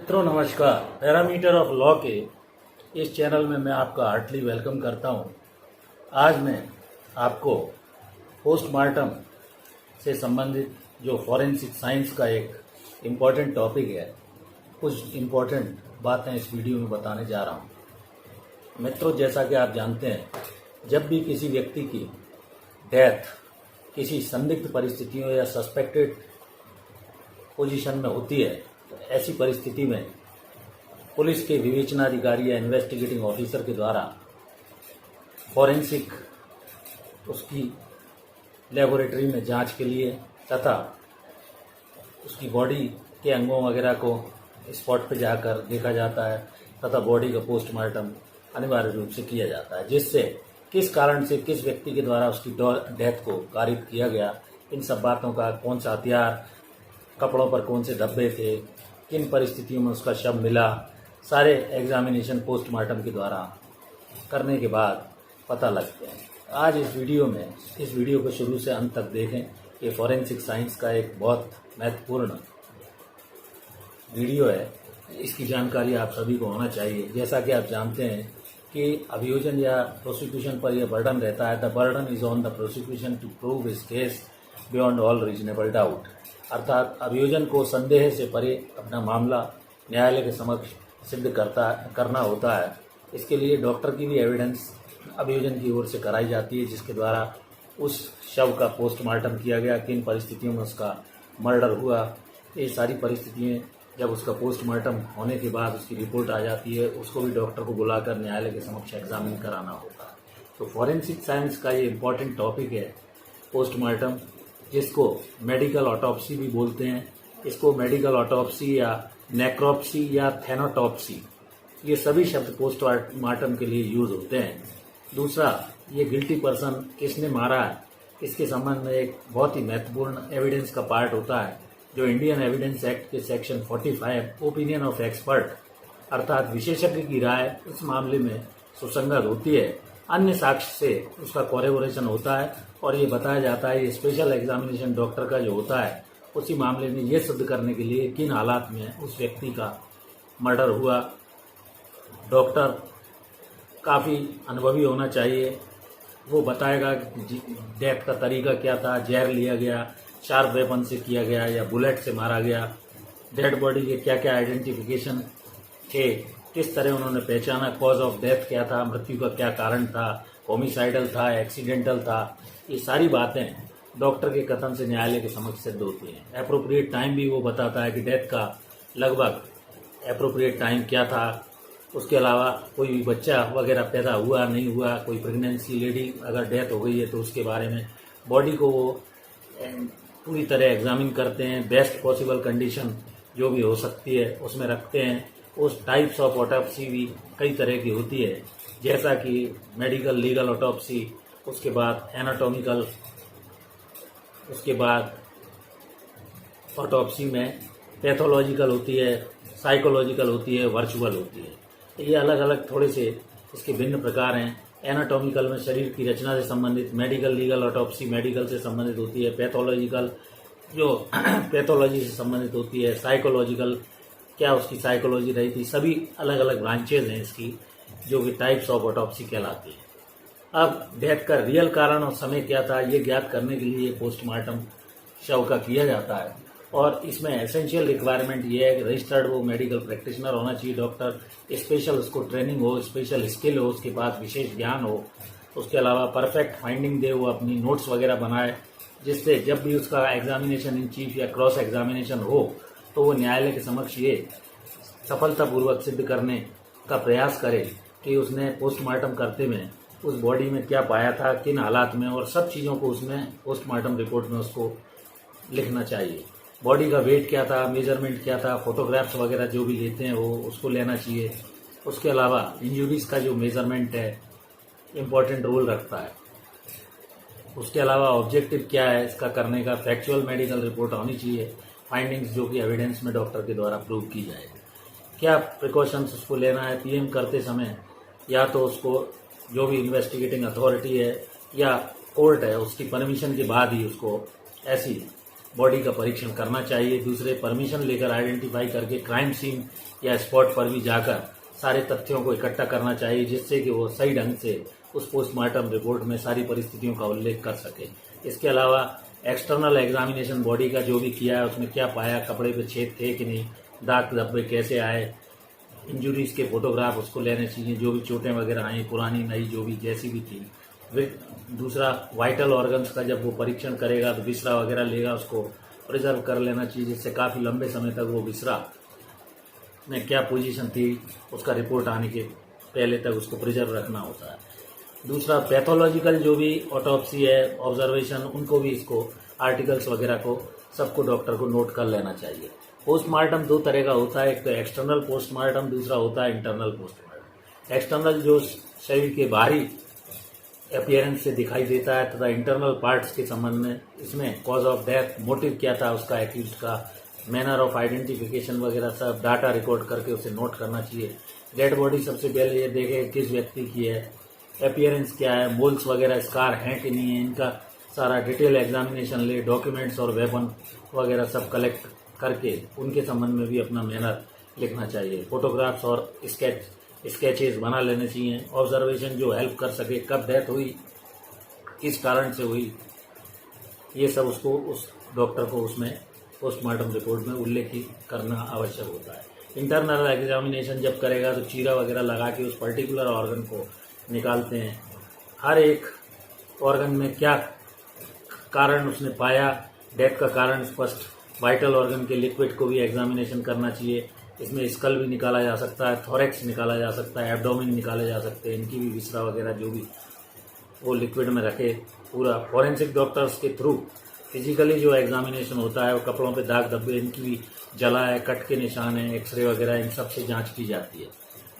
मित्रों नमस्कार। Parameter of law के इस चैनल में मैं आपका हार्टली वेलकम करता हूं। आज मैं आपको पोस्टमार्टम से संबंधित जो फॉरेंसिक साइंस का एक इम्पॉर्टेंट टॉपिक है, कुछ इम्पॉर्टेंट बातें इस वीडियो में बताने जा रहा हूं। मित्रों, जैसा कि आप जानते हैं, जब भी किसी व्यक्ति की डेथ किसी संदिग्ध परिस्थितियों या सस्पेक्टेड पोजीशन में होती है, तो ऐसी परिस्थिति में पुलिस के विवेचनाधिकारी या इन्वेस्टिगेटिंग ऑफिसर के द्वारा फॉरेंसिक उसकी लेबोरेटरी में जांच के लिए तथा उसकी बॉडी के अंगों वगैरह को स्पॉट पर जाकर देखा जाता है तथा बॉडी का पोस्टमार्टम अनिवार्य रूप से किया जाता है, जिससे किस कारण से किस व्यक्ति के द्वारा उसकी डेथ को कारित किया गया, इन सब बातों का, कौन सा हथियार, कपड़ों पर कौन से धब्बे थे, किन परिस्थितियों में उसका शव मिला, सारे एग्जामिनेशन पोस्टमार्टम के द्वारा करने के बाद पता लगते हैं। आज इस वीडियो को शुरू से अंत तक देखें। ये फॉरेंसिक साइंस का एक बहुत महत्वपूर्ण वीडियो है, इसकी जानकारी आप सभी को होना चाहिए। जैसा कि आप जानते हैं कि अभियोजन या प्रोसिक्यूशन पर यह बर्डन रहता है, the burden is on the prosecution to prove his case beyond all reasonable doubt, अर्थात अभियोजन को संदेह से परे अपना मामला न्यायालय के समक्ष सिद्ध करना होता है। इसके लिए डॉक्टर की भी एविडेंस अभियोजन की ओर से कराई जाती है, जिसके द्वारा उस शव का पोस्टमार्टम किया गया, किन परिस्थितियों में उसका मर्डर हुआ, ये सारी परिस्थितियाँ जब उसका पोस्टमार्टम होने के बाद उसकी रिपोर्ट आ जाती है, उसको भी डॉक्टर को बुलाकर न्यायालय के समक्ष एग्जामिन कराना होता है। तो फॉरेंसिक साइंस का ये इम्पॉर्टेंट टॉपिक है पोस्टमार्टम, जिसको मेडिकल ऑटोप्सी भी बोलते हैं। इसको मेडिकल ऑटोप्सी या नेक्रोप्सी या थैनोटॉप्सी, ये सभी शब्द पोस्टमार्टम के लिए यूज होते हैं। दूसरा, ये गिल्टी पर्सन किसने मारा है, इसके संबंध में एक बहुत ही महत्वपूर्ण एविडेंस का पार्ट होता है, जो इंडियन एविडेंस एक्ट के सेक्शन 45 ओपिनियन ऑफ एक्सपर्ट, अर्थात विशेषज्ञ की राय इस मामले में सुसंगत होती है, अन्य साक्ष्य से उसका कोरेबोरेशन होता है और ये बताया जाता है, ये स्पेशल एग्जामिनेशन डॉक्टर का जो होता है उसी मामले में ये सिद्ध करने के लिए किन हालात में उस व्यक्ति का मर्डर हुआ। डॉक्टर काफ़ी अनुभवी होना चाहिए, वो बताएगा कि डेथ का तरीका क्या था, जहर लिया गया, शार्प वेपन से किया गया या बुलेट से मारा गया, डेड बॉडी के क्या क्या आइडेंटिफिकेशन थे, किस तरह उन्होंने पहचाना, कॉज ऑफ डेथ क्या था, मृत्यु का क्या कारण था, होमिसाइडल था, एक्सीडेंटल था, ये सारी बातें डॉक्टर के कथन से न्यायालय के समक्ष सिद्ध होती हैं। एप्रोप्रिएट टाइम भी वो बताता है कि डेथ का लगभग एप्रोप्रिएट टाइम क्या था। उसके अलावा कोई भी बच्चा वगैरह पैदा हुआ नहीं हुआ, कोई प्रेगनेंसी लेडी अगर डेथ हो गई है तो उसके बारे में बॉडी को वो पूरी तरह एग्जामिन करते हैं, बेस्ट पॉसिबल कंडीशन जो भी हो सकती है उसमें रखते हैं। उस टाइप्स ऑफ ऑटोप्सी भी कई तरह की होती है, जैसा कि मेडिकल लीगल ऑटोप्सी, उसके बाद एनाटॉमिकल, उसके बाद ऑटोप्सी में पैथोलॉजिकल होती है, साइकोलॉजिकल होती है, वर्चुअल होती है। ये अलग अलग थोड़े से इसके भिन्न प्रकार हैं। एनाटॉमिकल में शरीर की रचना से संबंधित, मेडिकल लीगल ऑटोप्सी मेडिकल से संबंधित होती है, पैथोलॉजिकल जो पैथोलॉजी से संबंधित होती है, साइकोलॉजिकल क्या उसकी साइकोलॉजी रही थी, सभी अलग अलग ब्रांचेज हैं इसकी, जो कि टाइप्स ऑफ ऑटोप्सी कहलाती है। अब डेथ का रियल कारण और समय क्या था, ये ज्ञात करने के लिए पोस्टमार्टम शव का किया जाता है, और इसमें एसेंशियल रिक्वायरमेंट ये है कि रजिस्टर्ड वो मेडिकल प्रैक्टिशनर होना चाहिए डॉक्टर, स्पेशल उसको ट्रेनिंग हो, स्पेशल स्किल हो, उसके पास विशेष ज्ञान हो, उसके अलावा परफेक्ट फाइंडिंग दे, वो अपनी नोट्स वगैरह बनाए, जिससे जब भी उसका एग्जामिनेशन इन चीफ या क्रॉस एग्जामिनेशन हो तो वो न्यायालय के समक्ष ये सफलतापूर्वक सिद्ध करने का प्रयास करे कि उसने पोस्टमार्टम करते में उस बॉडी में क्या पाया था, किन हालात में, और सब चीज़ों को उसमें पोस्टमार्टम रिपोर्ट में उसको लिखना चाहिए। बॉडी का वेट क्या था, मेजरमेंट क्या था, फोटोग्राफ्स वगैरह जो भी लेते हैं वो उसको लेना चाहिए। उसके अलावा इंजुरीज का जो मेजरमेंट है इम्पॉर्टेंट रोल रखता है। उसके अलावा ऑब्जेक्टिव क्या है इसका करने का, फैक्चुअल मेडिकल रिपोर्ट होनी चाहिए, फाइंडिंग्स जो कि एविडेंस में डॉक्टर के द्वारा प्रूव की जाए। क्या प्रिकॉशंस उसको लेना है पीएम करते समय, या तो उसको जो भी इन्वेस्टिगेटिंग अथॉरिटी है या कोर्ट है उसकी परमिशन के बाद ही उसको ऐसी बॉडी का परीक्षण करना चाहिए। दूसरे, परमिशन लेकर आइडेंटिफाई करके क्राइम सीन या स्पॉट पर भी जाकर सारे तथ्यों को इकट्ठा करना चाहिए, जिससे कि वो सही ढंग से उस पोस्टमार्टम रिपोर्ट में सारी परिस्थितियों का उल्लेख कर सके। इसके अलावा एक्सटर्नल एग्जामिनेशन बॉडी का जो भी किया है उसमें क्या पाया, कपड़े पे छेद थे कि नहीं, दाग धब्बे कैसे आए, इंजुरीज के फोटोग्राफ उसको लेने चाहिए, जो भी चोटें वगैरह आई पुरानी नई जो भी जैसी भी थी। फिर दूसरा, वाइटल ऑर्गन्स का जब वो परीक्षण करेगा तो विसरा वगैरह लेगा, उसको प्रिजर्व कर लेना चाहिए, जिससे काफ़ी लंबे समय तक वो विसरा में क्या पोजीशन थी उसका रिपोर्ट आने के पहले तक उसको प्रिजर्व रखना होता है। दूसरा, पैथोलॉजिकल जो भी ऑटोप्सी है, ऑब्जर्वेशन, उनको भी इसको आर्टिकल्स वगैरह को सबको डॉक्टर को नोट कर लेना चाहिए। पोस्टमार्टम दो तरह का होता है, एक तो एक्सटर्नल पोस्टमार्टम, दूसरा होता है इंटरनल पोस्टमार्टम। एक्सटर्नल जो शरीर के बाहरी अपीयरेंस से दिखाई देता है, तथा इंटरनल पार्ट्स के संबंध में इसमें कॉज ऑफ डेथ, मोटिव क्या था उसका, एक्यूज का, मैनर ऑफ आइडेंटिफिकेशन वगैरह सब डाटा रिकॉर्ड करके उसे नोट करना चाहिए। डेड बॉडी सबसे पहले ये देखे किस व्यक्ति की है, अपीयरेंस क्या है, मोल्स वगैरह स्कार हैं कि नहीं है, इनका सारा डिटेल एग्जामिनेशन ले, डॉक्यूमेंट्स और वेपन वगैरह सब कलेक्ट करके उनके संबंध में भी अपना मैनर लिखना चाहिए। फोटोग्राफ्स और स्केचेस बना लेने चाहिए। ऑब्जर्वेशन जो हेल्प कर सके, कब डेथ हुई, किस कारण से हुई, ये सब उसको उस डॉक्टर को उसमें पोस्टमार्टम रिपोर्ट में उल्लेख करना आवश्यक होता है। इंटरनल एग्जामिनेशन जब करेगा तो चीरा वगैरह लगा के उस पर्टिकुलर ऑर्गन को निकालते हैं। हर एक ऑर्गन में क्या कारण उसने पाया, डेथ का कारण स्पष्ट। वाइटल ऑर्गन के लिक्विड को भी एग्जामिनेशन करना चाहिए। इसमें स्कल भी निकाला जा सकता है, थोरेक्स निकाला जा सकता है, एब्डोमेन निकाले जा सकते हैं, इनकी भी विसरा वगैरह जो भी वो लिक्विड में रखे। पूरा फॉरेंसिक डॉक्टर्स के थ्रू फिजिकली जो एग्जामिनेशन होता है, वो कपड़ों पे दाग धब्बे, इनकी भी जला है, कट के निशान है, एक्सरे वगैरह, इन सब से जांच की जाती है।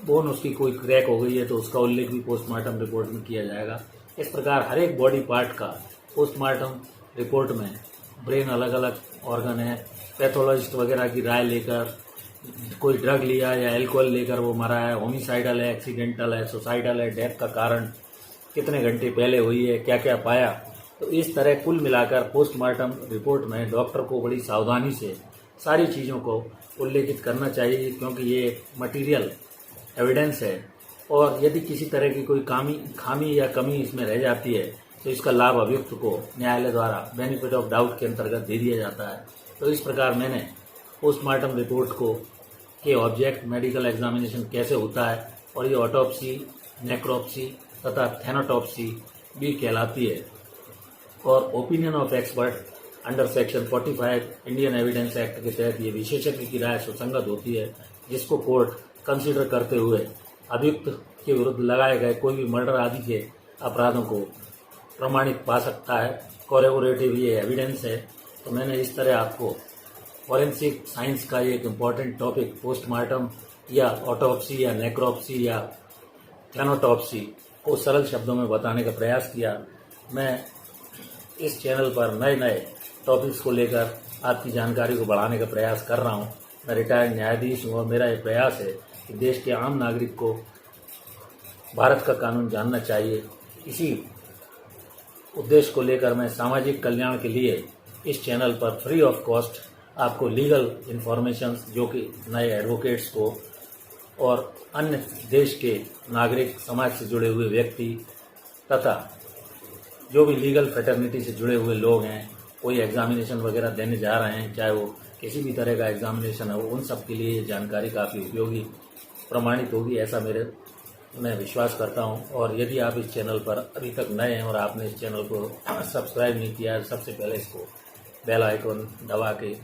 बोन उसकी कोई क्रैक हो गई है तो उसका उल्लेख भी पोस्टमार्टम रिपोर्ट में किया जाएगा। इस प्रकार हर एक बॉडी पार्ट का पोस्टमार्टम रिपोर्ट में, ब्रेन अलग अलग ऑर्गन है, पैथोलॉजिस्ट वगैरह की राय लेकर, कोई ड्रग लिया या एल्कोहल लेकर वो मरा है, होमिसाइडल है, एक्सीडेंटल है, सुसाइडल है, डेथ का कारण कितने घंटे पहले हुई है, क्या क्या पाया, तो इस तरह कुल मिलाकर पोस्टमार्टम रिपोर्ट में डॉक्टर को बड़ी सावधानी से सारी चीज़ों को उल्लेखित करना चाहिए, क्योंकि ये मटेरियल एविडेंस है और यदि किसी तरह की कोई खामी या कमी इसमें रह जाती है तो इसका लाभ अभियुक्त को न्यायालय द्वारा बेनिफिट ऑफ डाउट के अंतर्गत दे दिया जाता है। तो इस प्रकार मैंने पोस्टमार्टम रिपोर्ट को के ऑब्जेक्ट, मेडिकल एग्जामिनेशन कैसे होता है, और ये ऑटोप्सी, नेक्रोप्सी तथा थैनाटोप्सी भी कहलाती है, और opinion of expert under section 45 Indian evidence act के तहत ये विशेषज्ञ की राय सुसंगत होती है, जिसको कोर्ट कंसीडर करते हुए अभियुक्त के विरुद्ध लगाए गए कोई भी मर्डर आदि के अपराधों को प्रमाणित पा सकता है। कोरेबोरेटिव ये एविडेंस है। तो मैंने इस तरह आपको फॉरेंसिक साइंस का ये एक इम्पॉर्टेंट टॉपिक पोस्टमार्टम या ऑटोप्सी या नेक्रोप्सी या थैनाटोप्सी को सरल शब्दों में बताने का प्रयास किया। मैं इस चैनल पर नए नए टॉपिक्स को लेकर आपकी जानकारी को बढ़ाने का प्रयास कर रहा हूँ। मैं रिटायर्ड न्यायाधीश हूँ और मेरा ये प्रयास है कि देश के आम नागरिक को भारत का कानून जानना चाहिए। इसी उद्देश्य को लेकर मैं सामाजिक कल्याण के लिए इस चैनल पर फ्री ऑफ कॉस्ट आपको लीगल इन्फॉर्मेशन, जो कि नए एडवोकेट्स को और अन्य देश के नागरिक, समाज से जुड़े हुए व्यक्ति तथा जो भी लीगल फ्रेटर्निटी से जुड़े हुए लोग हैं, कोई एग्जामिनेशन वगैरह देने जा रहे हैं, चाहे वो किसी भी तरह का एग्जामिनेशन है, उन सब के लिए ये जानकारी काफ़ी उपयोगी प्रमाणित होगी, ऐसा मैं विश्वास करता हूं। और यदि आप इस चैनल पर अभी तक नए हैं और आपने इस चैनल को सब्सक्राइब नहीं किया है, सबसे पहले इसको बेल आइकॉन दबा के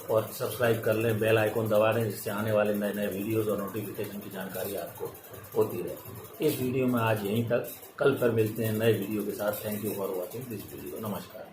और सब्सक्राइब कर लें, बेल आइकॉन दबा दें, जिससे आने वाले नए नए वीडियोस और नोटिफिकेशन की जानकारी आपको होती रहे। इस वीडियो में आज यहीं तक, कल फिर मिलते हैं नए वीडियो के साथ। Thank you for watching this video. नमस्कार।